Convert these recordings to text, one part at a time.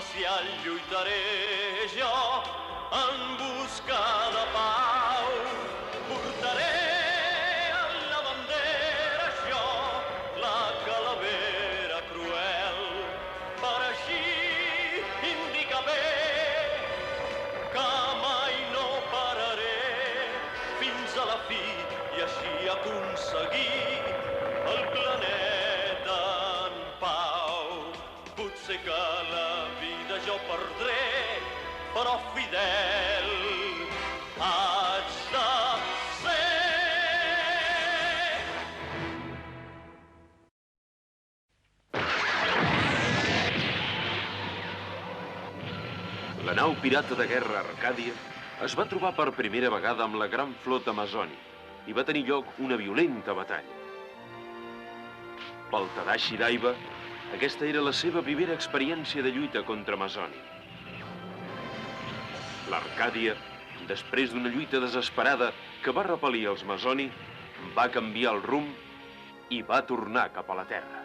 especial lluitaré jo en busca de pau. Portaré en la bandera jo la calavera cruel, per així indica bé que mai no pararé fins a la fi i així aconseguir el planeta en pau. Potser que la vida jo perdré, però fidel haig de ser. La nau pirata de guerra Arcàdia es va trobar per primera vegada amb la gran flota amazònica i va tenir lloc una violenta batalla. Pel Tadashi Daiba, aquesta era la seva primera experiència de lluita contra Amazònia. L'Arcàdia, després d'una lluita desesperada que va repel·lir els Amazoni, va canviar el rumb i va tornar cap a la Terra.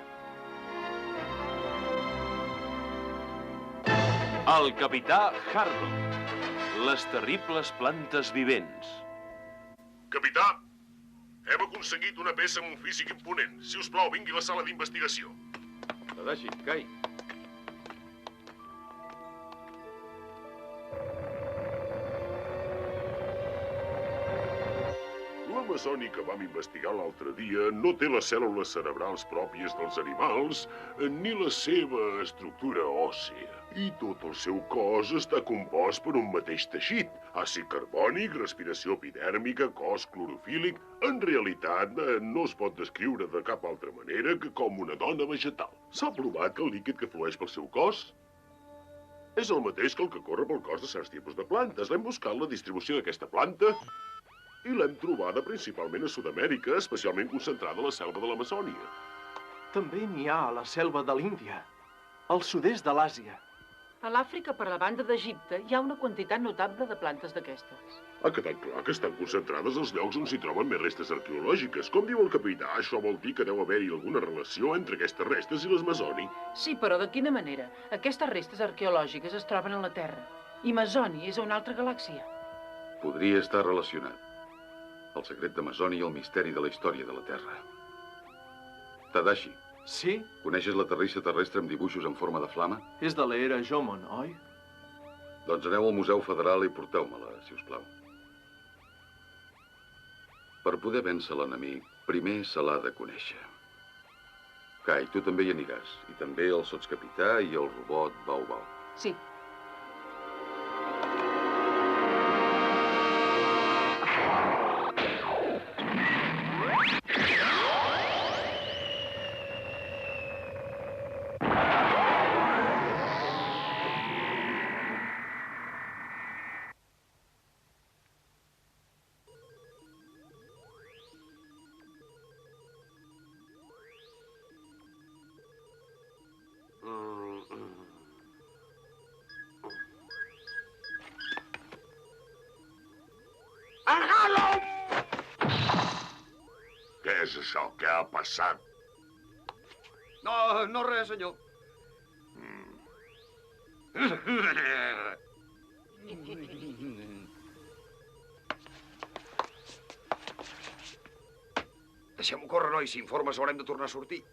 El capità Harlock, les terribles plantes vivents. Capità, hem aconseguit una peça amb un físic imponent. Si us plau, vingui a la sala d'investigació. Tadashi, Kai. L'amazoni que vam investigar l'altre dia no té les cèl·lules cerebrals pròpies dels animals ni la seva estructura òssea. I tot el seu cos està compost per un mateix teixit. Àcid carbònic, respiració epidèrmica, cos clorofílic. En realitat, no es pot descriure de cap altra manera que com una dona vegetal. S'ha provat que el líquid que flueix pel seu cos és el mateix que el que corre pel cos de certs tipus de plantes. L'hem buscat la distribució d'aquesta planta i l'hem trobada principalment a Sud-amèrica, especialment concentrada a la selva de l'Amazònia. També n'hi ha a la selva de l'Índia, al sud-est de l'Àsia. A l'Àfrica, per la banda d'Egipte, hi ha una quantitat notable de plantes d'aquestes. Ha quedat clar que estan concentrades als llocs on s'hi troben més restes arqueològiques. Com diu el capità, això vol dir que deu haver-hi alguna relació entre aquestes restes i les Amazoni. Sí, però de quina manera? Aquestes restes arqueològiques es troben a la Terra. I Amazoni és a una altra galàxia. Podria estar relacionat. El secret d'Amazoni i el misteri de la història de la Terra. Tadashi. Sí? Coneixes la terrissa terrestre amb dibuixos en forma de flama? És de l'era Jomon, oi? Doncs aneu al Museu Federal i porteu-me-la, si us plau. Per poder vèncer l'enemic, primer se l'ha de conèixer. Kai, tu també hi aniràs. I també el sotscapità i el robot Bau Bau. Sí. Què és això? Què ha passat? No res, senyor. Deixem-ho córrer, noi. Si informes haurem de tornar a sortir.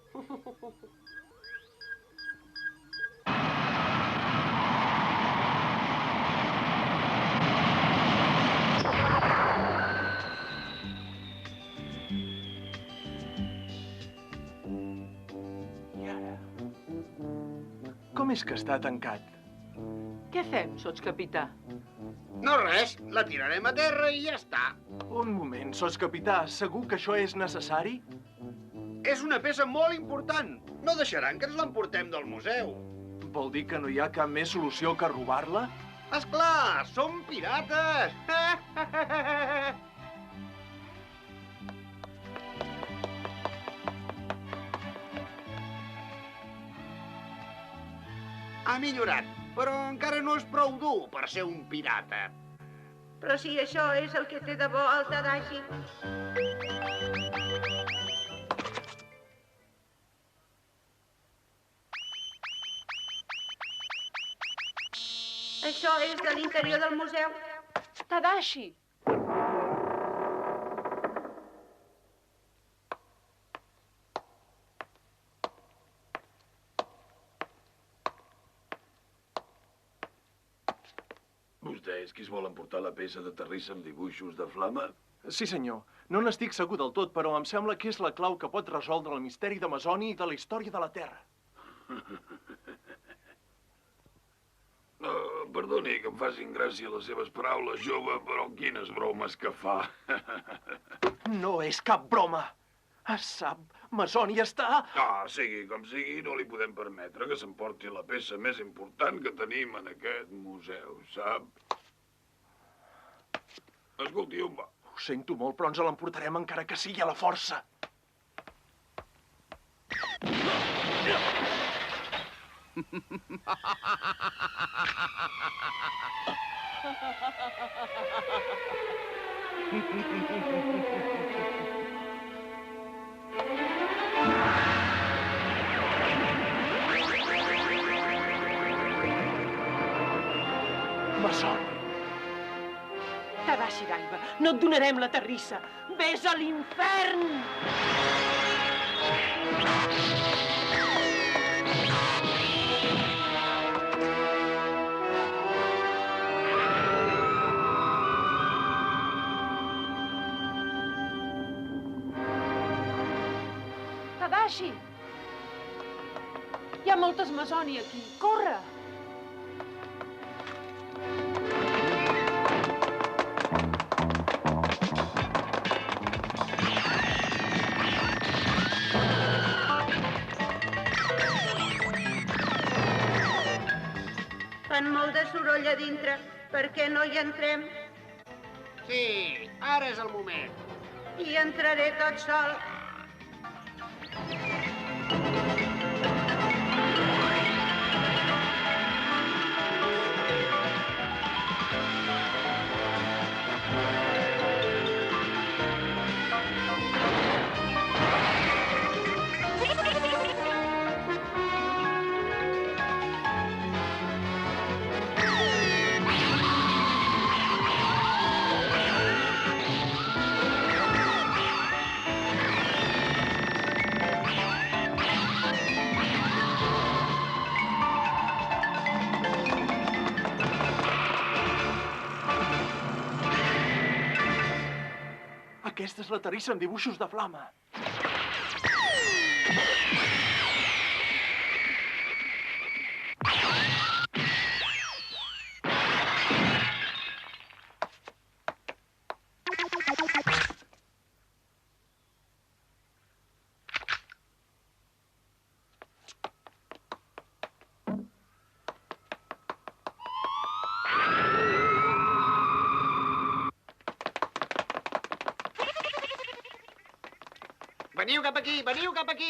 Com és que està tancat? Què fem, sotscapità? No res, la tirarem a terra i ja està. Un moment, sotscapità, segur que això és necessari? És una peça molt important. No deixaran que ens l'emportem del museu. Vol dir que no hi ha cap més solució que robar-la? Esclar, som pirates! Ha millorat, però encara no és prou dur per ser un pirata. Però si això és el que té de bo el Tadashi. això és de l'interior del museu? Tadashi! Vostè és qui es vol emportar la peça de terrissa amb dibuixos de flama? Sí, senyor. No n'estic segur del tot, però em sembla que és la clau que pot resoldre el misteri de Mazoni i de la història de la Terra. Perdoni que em facin gràcia les seves paraules, jove, però quines bromes que fa. No és cap broma. Sap, Mazoni està... Sigui com sigui, no li podem permetre que s'emporti la peça més important que tenim en aquest museu, sap? Escolti, on va? Ho sento molt, però ens l'emportarem encara que sigui a la força. Mazoni. Tadashi Daiba, no et donarem la terrissa. Ves a l'infern! Tadashi! Hi ha moltes Mazoni aquí. Corre! Fan molt de soroll a dintre. Per què no hi entrem? Sí, ara és el moment. Hi entraré tot sol. Aquesta és la terrissa amb dibuixos de flama. Veniu cap aquí!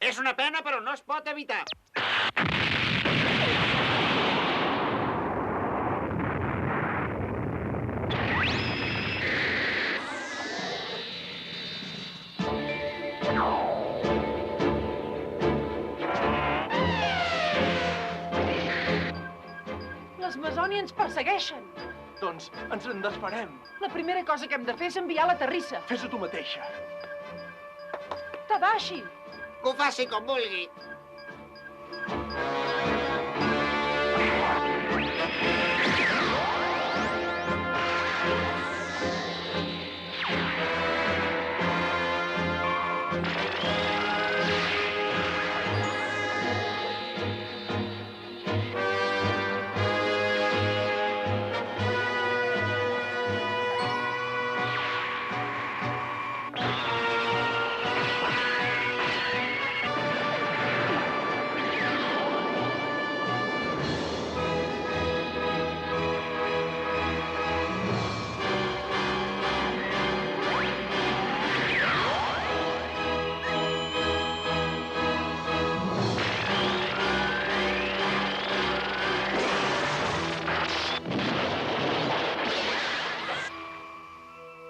És una pena, però no es pot evitar. Les Mazoni ens persegueixen. Doncs ens en desfarem. La primera cosa que hem de fer és enviar la terrissa. Fes-ho tu mateixa. Tadashi! Que ho faci com vulgui.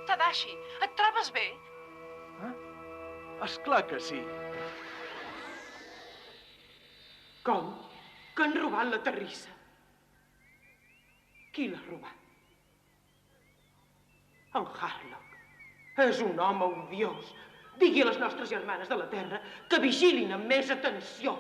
Tadashi, et trobes bé? Esclar que sí. Com? Que han robat la terrissa? Qui l'ha robat? En Harlock. És un home odiós. Digui a les nostres germanes de la terra que vigilin amb més atenció.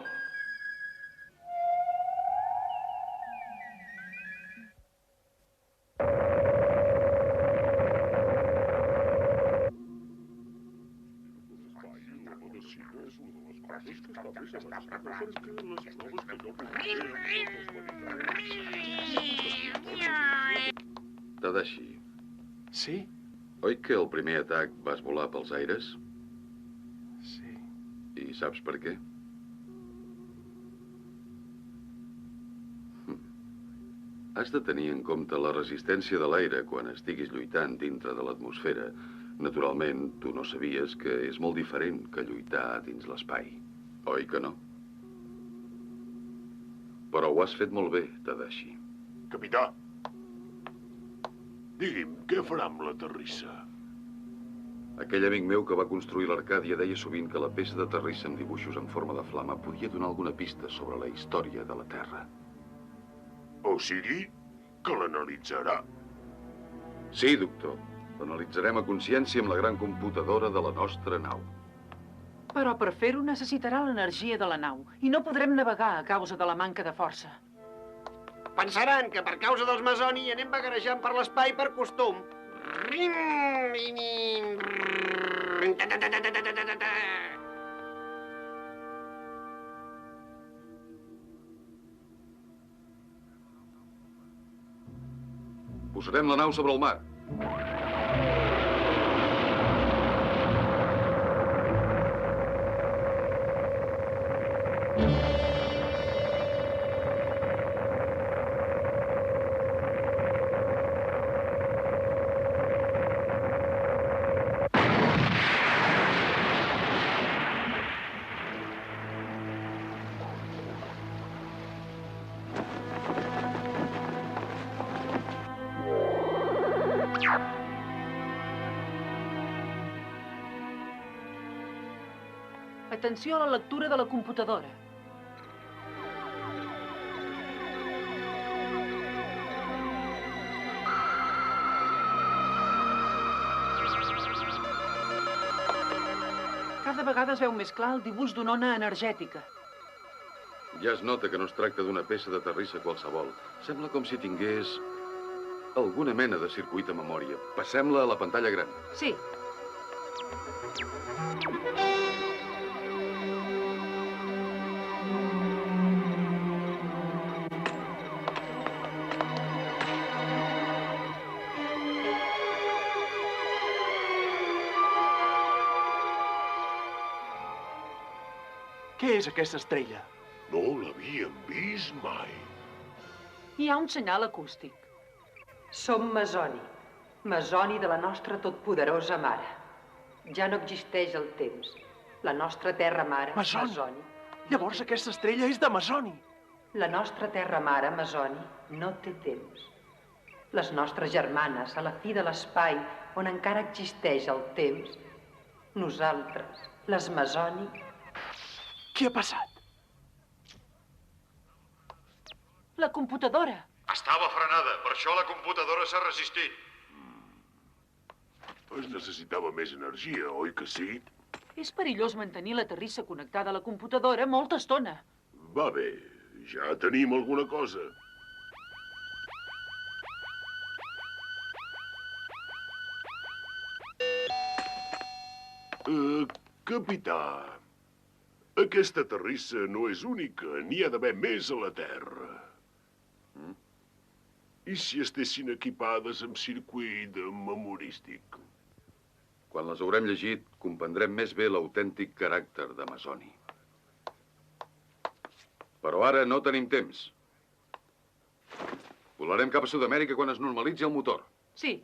Tadashi. Sí? Oi que el primer atac vas volar pels aires? Sí. I saps per què? Has de tenir en compte la resistència de l'aire quan estiguis lluitant dintre de l'atmosfera. Naturalment, tu no sabies que és molt diferent que lluitar dins l'espai. Oi que no? Però ho has fet molt bé, Tadashi. Capità, digui'm, què farà amb la terrissa? Aquell amic meu que va construir l'Arcàdia deia sovint que la peça de terrissa amb dibuixos en forma de flama podia donar alguna pista sobre la història de la Terra. O sigui, que l'analitzarà. Sí, doctor. L'analitzarem a consciència amb la gran computadora de la nostra nau. Però per fer-ho necessitarà l'energia de la nau i no podrem navegar a causa de la manca de força. Pensaran que per causa dels Masoni anem vagarejant per l'espai per costum. Posarem la nau sobre el mar. Atenció a la lectura de la computadora. Cada vegada es veu més clar el dibuix d'una ona energètica. Ja es nota que no es tracta d'una peça de terrissa qualsevol. Sembla com si tingués alguna mena de circuit a memòria. Passem-la a la pantalla gran. Sí. Què és aquesta estrella? No l'havíem vist mai. Hi ha un senyal acústic. Som Masoni. Masoni de la nostra totpoderosa mare. Ja no existeix el temps. La nostra terra mare, Masoni. Llavors aquesta estrella és de Masoni. La nostra terra mare, Masoni, no té temps. Les nostres germanes, a la fi de l'espai, on encara existeix el temps, nosaltres, les Masoni... Què ha passat? La computadora. Estava frenada, per això la computadora s'ha resistit. Es necessitava més energia, oi que sí? És perillós mantenir la terrissa connectada a la computadora molta estona. Va bé, ja tenim alguna cosa. Capità, aquesta terrissa no és única, n'hi ha d'haver més a la Terra. I si estessin equipades amb circuit memorístic? Quan les haurem llegit, comprendrem més bé l'autèntic caràcter de Masoni. Però ara no tenim temps. Volarem cap a Sud-amèrica quan es normalitzi el motor. Sí.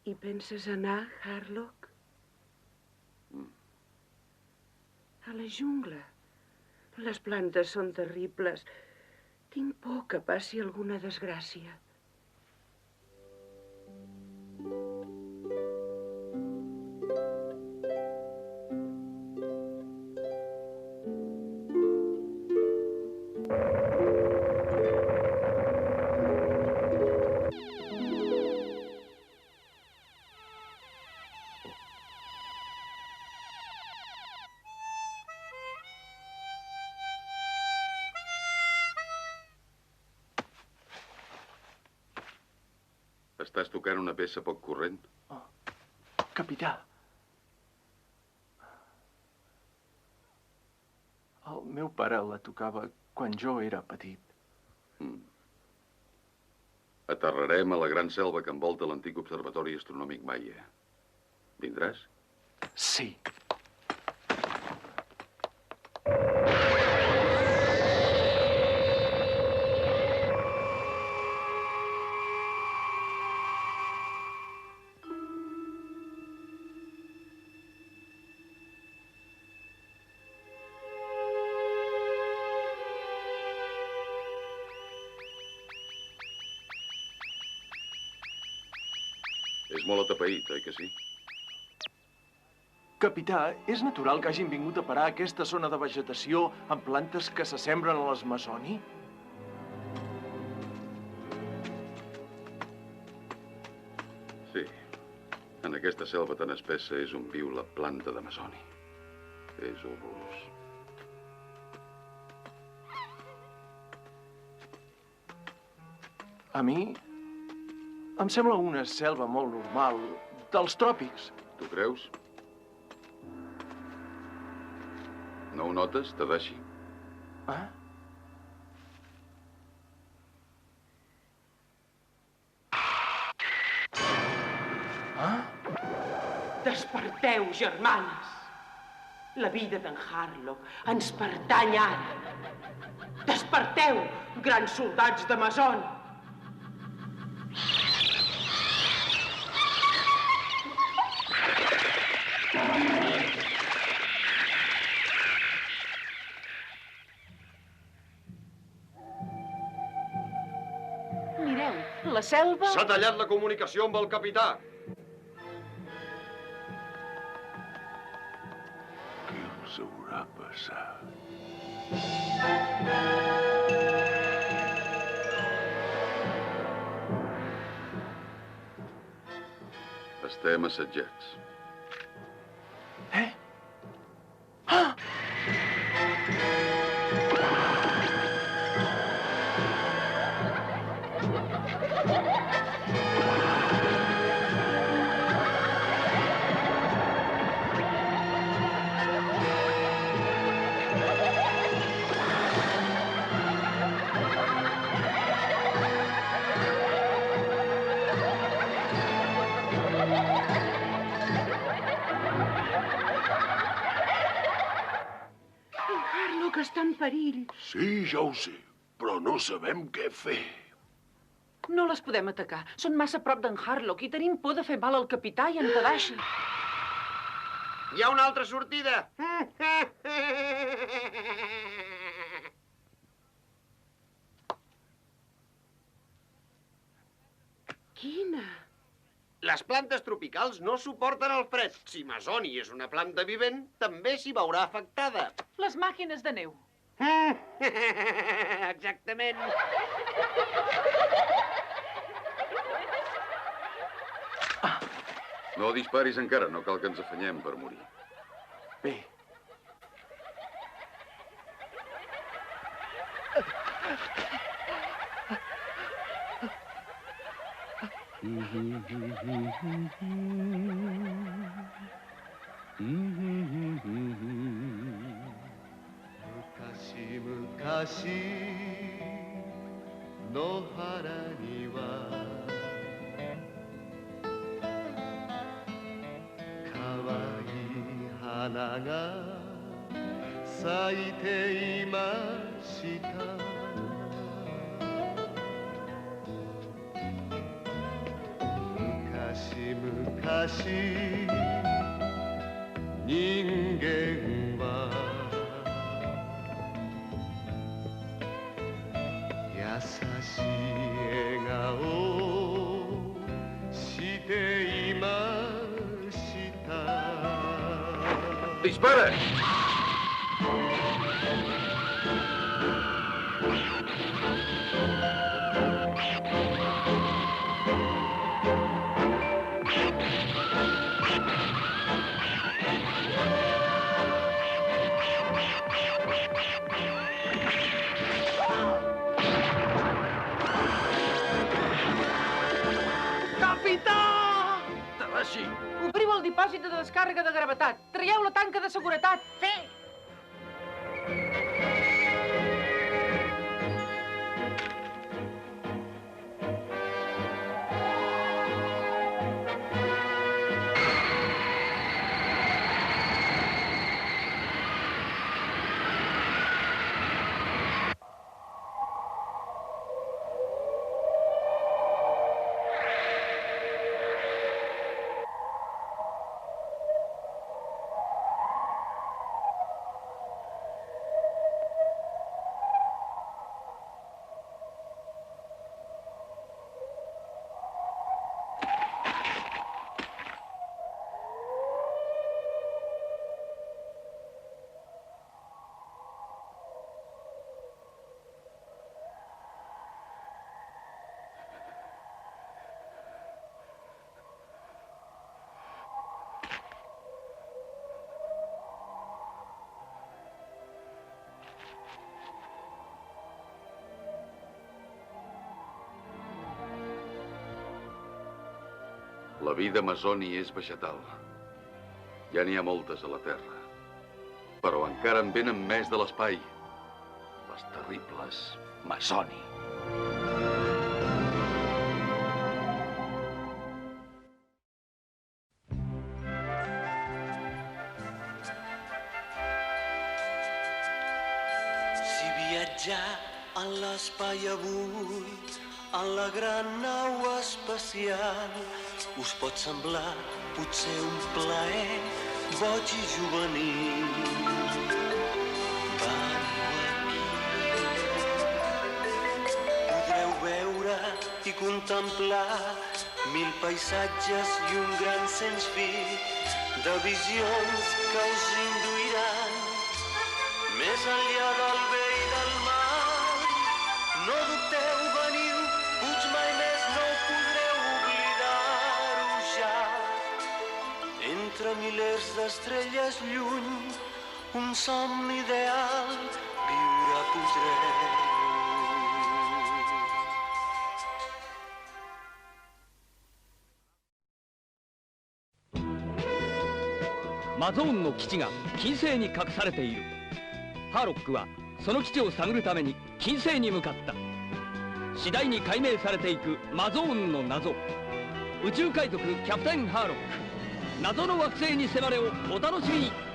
Hi penses anar, Harlock? A la jungla. Les plantes són terribles. Tinc por que passi alguna desgràcia. Estàs tocant una peça poc corrent? Oh, capità. El meu pare la tocava quan jo era petit. Aterrarem a la gran selva que envolta l'antic observatori astronòmic Maia. Vindràs? Sí. És molt atapeït, oi que sí? Capità, és natural que hagin vingut a parar a aquesta zona de vegetació amb plantes que s'assembren a l'Amazoni? Sí. En aquesta selva tan espessa és on viu la planta d'Amazoni. És horrorós. A mi em sembla una selva molt normal, dels tròpics. Tu creus? No ho notes, Tadashi? Eh? Desperteu, germanes. La vida d'en Harlock ens pertany ara. Desperteu, grans soldats d'Amazon. Mireu, la selva... S'ha tallat la comunicació amb el capità. Què els haurà passat? Estem assetjats. Harlock està en perill. Sí, ja ho sé, però no sabem què fer. No les podem atacar. Són massa a prop d'en Harlock i tenim por de fer mal al capità i en Tadashi. Hi ha una altra sortida. Quina? Les plantes tropicals no suporten el fred. Si Amazoni és una planta vivent, també s'hi veurà afectada. Les màquines de neu. Exactament. No disparis encara, no cal que ens afanyem per morir. Bé. しい人間は優しい笑顔していましたDispara! Obriu el dipòsit de descàrrega de gravetat. Traieu la tanca de seguretat. Sí! La vida Masoni és vegetal. Ja n'hi ha moltes a la Terra. Però encara en venen més de l'espai. Les terribles Masoni. Si viatjar en l'espai avui, en la gran nau espacial, us pot semblar potser un plaer boig i juvenil. Veniu aquí. Podreu veure i contemplar 1000 paisatges i un gran sens fi de visions que us induiran més enllà del bé i del mal. No dubteu, veniu, puig mai més no ho podreu oblidar-ho ja. Entre milers d'estrelles lluny, un somni ideal viure podreu.マゾーンの基地が金星に隠されている。ハーロックはその基地を探るために金星に向かった。次第に解明されていくマゾーンの謎。宇宙海賊キャプテンハーロック、謎の惑星に迫れをお楽しみに。